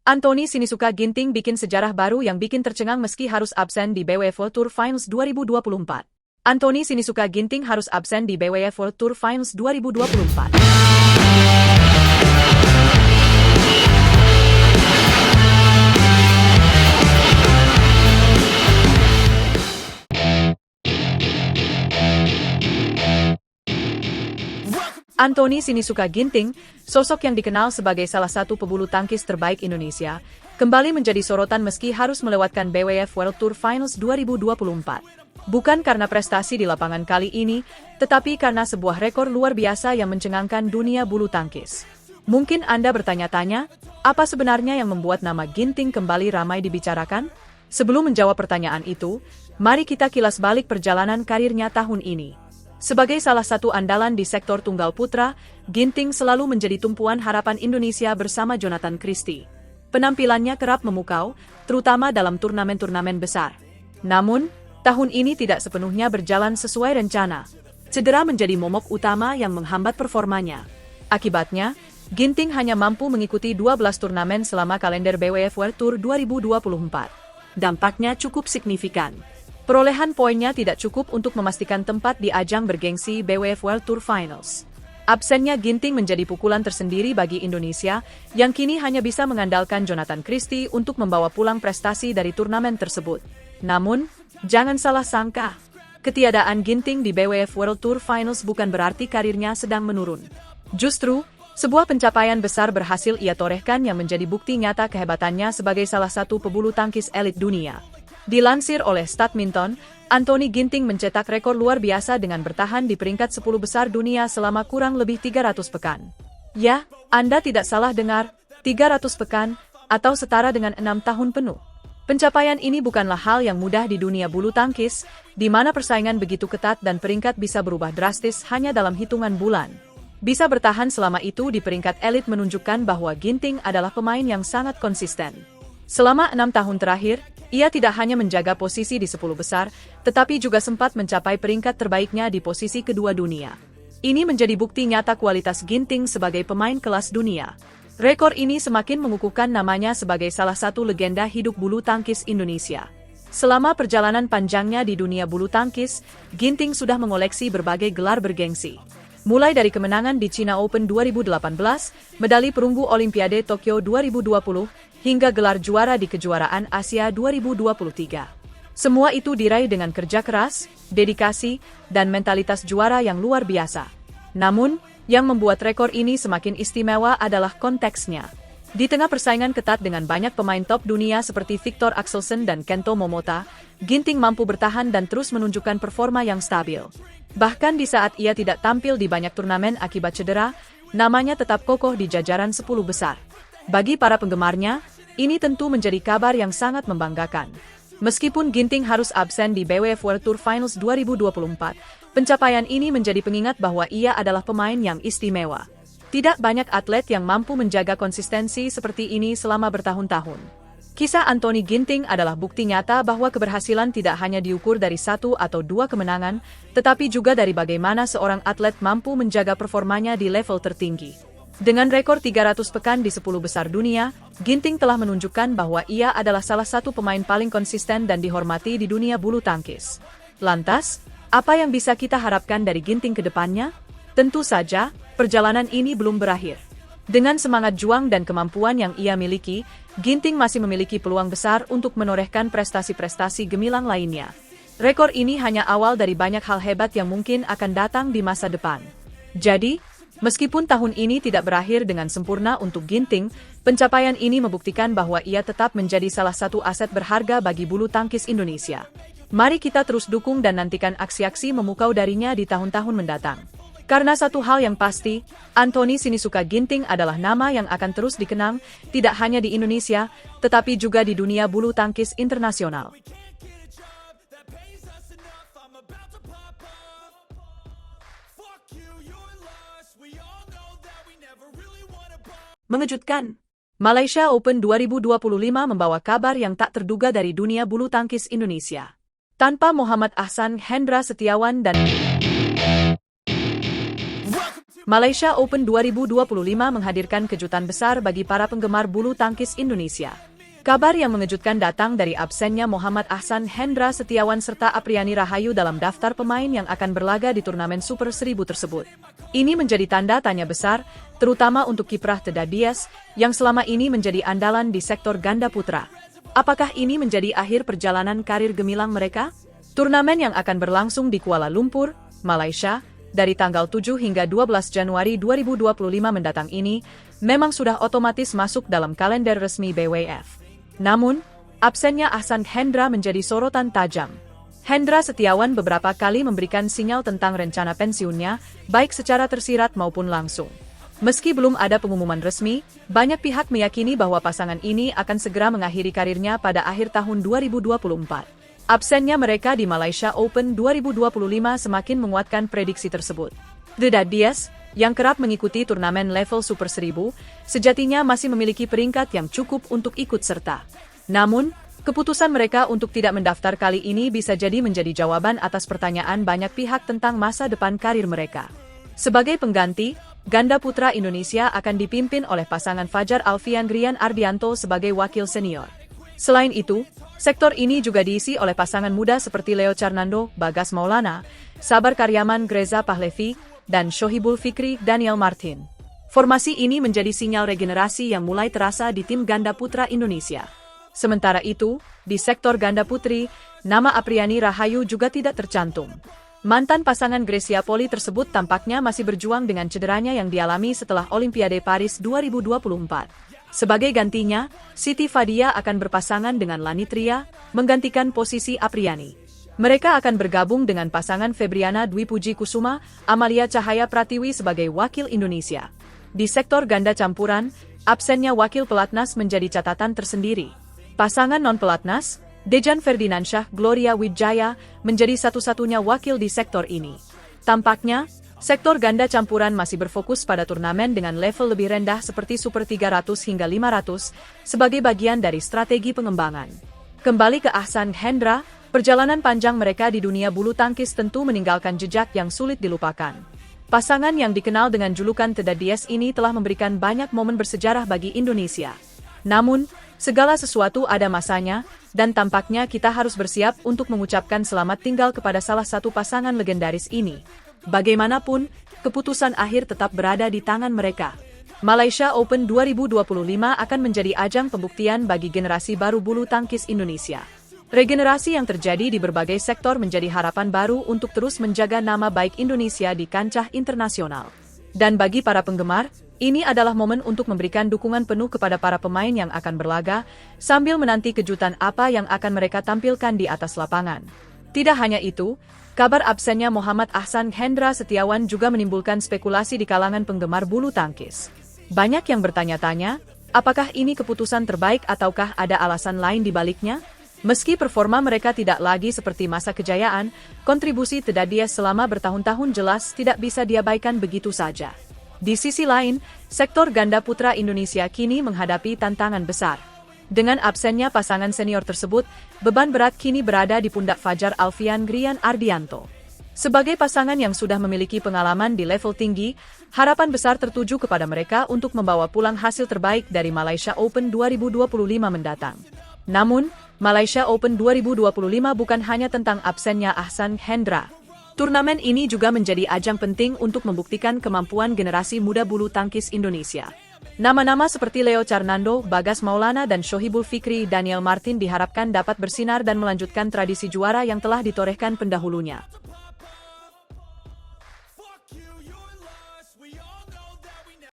Anthony Sinisuka Ginting bikin sejarah baru yang bikin tercengang meski harus absen di BWF World Tour Finals 2024. Anthony Sinisuka Ginting harus absen di BWF World Tour Finals 2024. Anthony Sinisuka Ginting, sosok yang dikenal sebagai salah satu pebulu tangkis terbaik Indonesia, kembali menjadi sorotan meski harus melewatkan BWF World Tour Finals 2024. Bukan karena prestasi di lapangan kali ini, tetapi karena sebuah rekor luar biasa yang mencengangkan dunia bulu tangkis. Mungkin Anda bertanya-tanya, apa sebenarnya yang membuat nama Ginting kembali ramai dibicarakan? Sebelum menjawab pertanyaan itu, mari kita kilas balik perjalanan karirnya tahun ini. Sebagai salah satu andalan di sektor tunggal putra, Ginting selalu menjadi tumpuan harapan Indonesia bersama Jonathan Christie. Penampilannya kerap memukau, terutama dalam turnamen-turnamen besar. Namun, tahun ini tidak sepenuhnya berjalan sesuai rencana. Cedera menjadi momok utama yang menghambat performanya. Akibatnya, Ginting hanya mampu mengikuti 12 turnamen selama kalender BWF World Tour 2024. Dampaknya cukup signifikan. Perolehan poinnya tidak cukup untuk memastikan tempat di ajang bergengsi BWF World Tour Finals. Absennya Ginting menjadi pukulan tersendiri bagi Indonesia, yang kini hanya bisa mengandalkan Jonathan Christie untuk membawa pulang prestasi dari turnamen tersebut. Namun, jangan salah sangka, ketiadaan Ginting di BWF World Tour Finals bukan berarti karirnya sedang menurun. Justru, sebuah pencapaian besar berhasil ia torehkan yang menjadi bukti nyata kehebatannya sebagai salah satu pebulu tangkis elit dunia. Dilansir oleh Statminton, Anthony Ginting mencetak rekor luar biasa dengan bertahan di peringkat 10 besar dunia selama kurang lebih 300 pekan. Ya, Anda tidak salah dengar, 300 pekan, atau setara dengan 6 tahun penuh. Pencapaian ini bukanlah hal yang mudah di dunia bulu tangkis, di mana persaingan begitu ketat dan peringkat bisa berubah drastis hanya dalam hitungan bulan. Bisa bertahan selama itu di peringkat elit menunjukkan bahwa Ginting adalah pemain yang sangat konsisten. Selama 6 tahun terakhir, ia tidak hanya menjaga posisi di 10 besar, tetapi juga sempat mencapai peringkat terbaiknya di posisi kedua dunia. Ini menjadi bukti nyata kualitas Ginting sebagai pemain kelas dunia. Rekor ini semakin mengukuhkan namanya sebagai salah satu legenda hidup bulu tangkis Indonesia. Selama perjalanan panjangnya di dunia bulu tangkis, Ginting sudah mengoleksi berbagai gelar bergengsi. Mulai dari kemenangan di China Open 2018, medali perunggu Olimpiade Tokyo 2020, hingga gelar juara di kejuaraan Asia 2023. Semua itu diraih dengan kerja keras, dedikasi, dan mentalitas juara yang luar biasa. Namun, yang membuat rekor ini semakin istimewa adalah konteksnya. Di tengah persaingan ketat dengan banyak pemain top dunia seperti Viktor Axelsen dan Kento Momota, Ginting mampu bertahan dan terus menunjukkan performa yang stabil. Bahkan di saat ia tidak tampil di banyak turnamen akibat cedera, namanya tetap kokoh di jajaran 10 besar. Bagi para penggemarnya, ini tentu menjadi kabar yang sangat membanggakan. Meskipun Ginting harus absen di BWF World Tour Finals 2024, pencapaian ini menjadi pengingat bahwa ia adalah pemain yang istimewa. Tidak banyak atlet yang mampu menjaga konsistensi seperti ini selama bertahun-tahun. Kisah Anthony Ginting adalah bukti nyata bahwa keberhasilan tidak hanya diukur dari 1 atau 2 kemenangan, tetapi juga dari bagaimana seorang atlet mampu menjaga performanya di level tertinggi. Dengan rekor 300 pekan di 10 besar dunia, Ginting telah menunjukkan bahwa ia adalah salah satu pemain paling konsisten dan dihormati di dunia bulu tangkis. Lantas, apa yang bisa kita harapkan dari Ginting ke depannya? Tentu saja, perjalanan ini belum berakhir. Dengan semangat juang dan kemampuan yang ia miliki, Ginting masih memiliki peluang besar untuk menorehkan prestasi-prestasi gemilang lainnya. Rekor ini hanya awal dari banyak hal hebat yang mungkin akan datang di masa depan. Jadi, meskipun tahun ini tidak berakhir dengan sempurna untuk Ginting, pencapaian ini membuktikan bahwa ia tetap menjadi salah satu aset berharga bagi bulu tangkis Indonesia. Mari kita terus dukung dan nantikan aksi-aksi memukau darinya di tahun-tahun mendatang. Karena satu hal yang pasti, Anthony Sinisuka Ginting adalah nama yang akan terus dikenang, tidak hanya di Indonesia, tetapi juga di dunia bulu tangkis internasional. Mengejutkan. Malaysia Open 2025 membawa kabar yang tak terduga dari dunia bulu tangkis Indonesia. Tanpa Muhammad Ahsan, Hendra Setiawan dan Malaysia Open 2025 menghadirkan kejutan besar bagi para penggemar bulu tangkis Indonesia. Kabar yang mengejutkan datang dari absennya Muhammad Ahsan Hendra Setiawan serta Apriani Rahayu dalam daftar pemain yang akan berlaga di turnamen Super 1000 tersebut. Ini menjadi tanda tanya besar, terutama untuk kiprah Teda Diaz, yang selama ini menjadi andalan di sektor ganda putra. Apakah ini menjadi akhir perjalanan karir gemilang mereka? Turnamen yang akan berlangsung di Kuala Lumpur, Malaysia, dari tanggal 7 hingga 12 Januari 2025 mendatang ini, memang sudah otomatis masuk dalam kalender resmi BWF. Namun, absennya Ahsan Hendra menjadi sorotan tajam. Hendra Setiawan beberapa kali memberikan sinyal tentang rencana pensiunnya, baik secara tersirat maupun langsung. Meski belum ada pengumuman resmi, banyak pihak meyakini bahwa pasangan ini akan segera mengakhiri karirnya pada akhir tahun 2024. Absennya mereka di Malaysia Open 2025 semakin menguatkan prediksi tersebut. Teda Diaz, yang kerap mengikuti turnamen level Super 1000, sejatinya masih memiliki peringkat yang cukup untuk ikut serta. Namun, keputusan mereka untuk tidak mendaftar kali ini bisa jadi menjadi jawaban atas pertanyaan banyak pihak tentang masa depan karir mereka. Sebagai pengganti, ganda putra Indonesia akan dipimpin oleh pasangan Fajar Alfian Rian Ardianto sebagai wakil senior. Selain itu, sektor ini juga diisi oleh pasangan muda seperti Leo Carnando, Bagas Maulana, Sabar Karyaman Greza Pahlevi, dan Shohibul Fikri Daniel Martin. Formasi ini menjadi sinyal regenerasi yang mulai terasa di tim ganda putra Indonesia. Sementara itu, di sektor ganda putri, nama Apriani Rahayu juga tidak tercantum. Mantan pasangan Grecia Poli tersebut tampaknya masih berjuang dengan cederanya yang dialami setelah Olimpiade Paris 2024. Sebagai gantinya, Siti Fadia akan berpasangan dengan Lanitria, menggantikan posisi Apriani. Mereka akan bergabung dengan pasangan Febriana Dwi Puji Kusuma, Amalia Cahaya Pratiwi sebagai wakil Indonesia. Di sektor ganda campuran, absennya wakil pelatnas menjadi catatan tersendiri. Pasangan non-pelatnas, Dejan Ferdinansyah Gloria Wijaya, menjadi satu-satunya wakil di sektor ini. Tampaknya, sektor ganda campuran masih berfokus pada turnamen dengan level lebih rendah seperti Super 300 hingga 500 sebagai bagian dari strategi pengembangan. Kembali ke Ahsan Hendra, perjalanan panjang mereka di dunia bulu tangkis tentu meninggalkan jejak yang sulit dilupakan. Pasangan yang dikenal dengan julukan Teda Diaz ini telah memberikan banyak momen bersejarah bagi Indonesia. Namun, segala sesuatu ada masanya, dan tampaknya kita harus bersiap untuk mengucapkan selamat tinggal kepada salah satu pasangan legendaris ini. Bagaimanapun, keputusan akhir tetap berada di tangan mereka. Malaysia Open 2025 akan menjadi ajang pembuktian bagi generasi baru bulu tangkis Indonesia. Regenerasi yang terjadi di berbagai sektor menjadi harapan baru untuk terus menjaga nama baik Indonesia di kancah internasional. Dan bagi para penggemar, ini adalah momen untuk memberikan dukungan penuh kepada para pemain yang akan berlaga, sambil menanti kejutan apa yang akan mereka tampilkan di atas lapangan. Tidak hanya itu, kabar absennya Muhammad Ahsan Hendra Setiawan juga menimbulkan spekulasi di kalangan penggemar bulu tangkis. Banyak yang bertanya-tanya, apakah ini keputusan terbaik ataukah ada alasan lain di baliknya? Meski performa mereka tidak lagi seperti masa kejayaan, kontribusi Teda Diaz selama bertahun-tahun jelas tidak bisa diabaikan begitu saja. Di sisi lain, sektor ganda putra Indonesia kini menghadapi tantangan besar. Dengan absennya pasangan senior tersebut, beban berat kini berada di pundak Fajar Alfian Rian Ardianto. Sebagai pasangan yang sudah memiliki pengalaman di level tinggi, harapan besar tertuju kepada mereka untuk membawa pulang hasil terbaik dari Malaysia Open 2025 mendatang. Namun, Malaysia Open 2025 bukan hanya tentang absennya Ahsan Hendra. Turnamen ini juga menjadi ajang penting untuk membuktikan kemampuan generasi muda bulu tangkis Indonesia. Nama-nama seperti Leo Carnando, Bagas Maulana, dan Shohibul Fikri Daniel Martin diharapkan dapat bersinar dan melanjutkan tradisi juara yang telah ditorehkan pendahulunya.